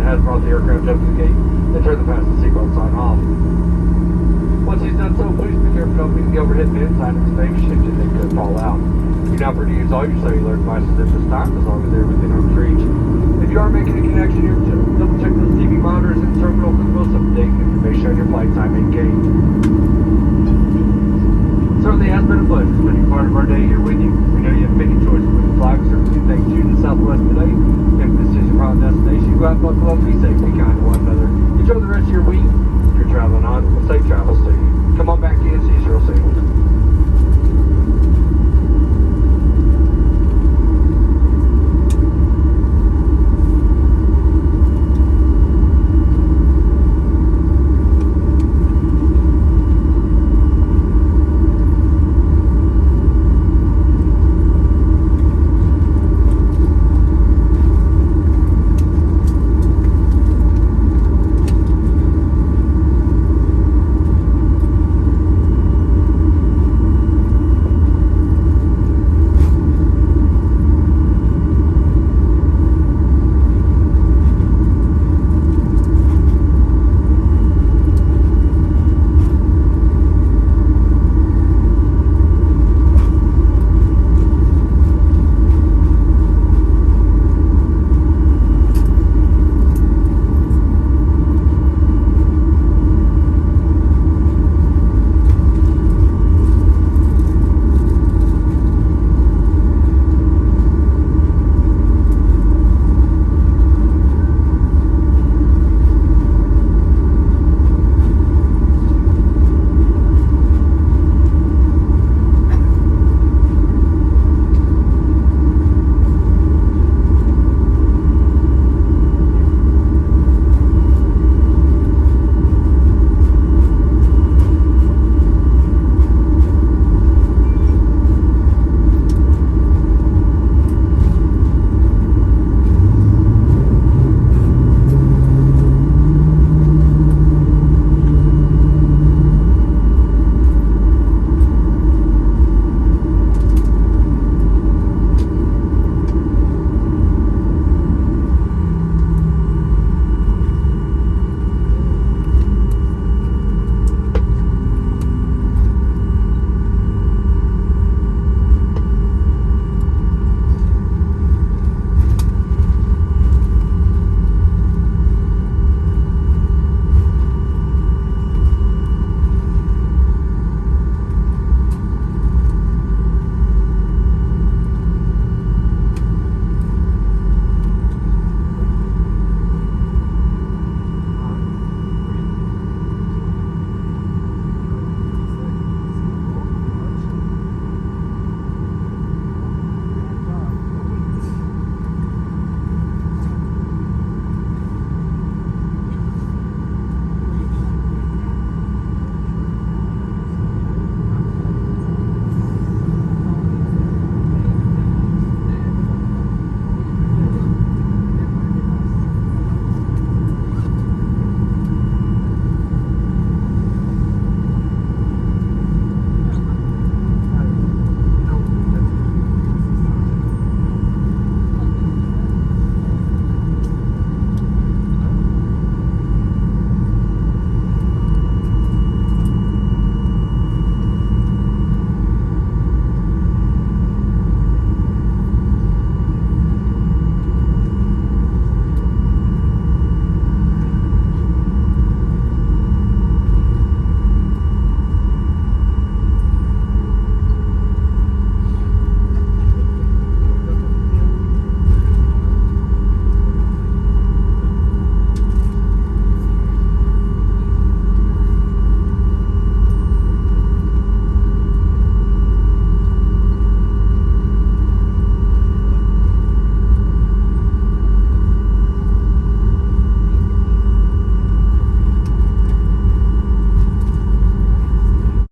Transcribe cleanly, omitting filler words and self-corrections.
has brought the aircraft up to the gate and turned the fasten seatbelt sign off. Once he's done so, please be careful opening the overhead bin sign of the space should they could fall out. You're not free to use all your cellular devices at this time as long as they're within arm's reach. If you are making a connection here, double check those TV monitors in the terminal for the most up-to-date information on your flight time and gate. Certainly has been a pleasure spending part of our day here with you. We know you have many choices when you fly. We certainly thank you to Southwest today. If this is your final destination, go out, buckle up, be safe, be kind to one another. Enjoy the rest of your week. If you're traveling on, safe travels to you. Come on back to NC 061.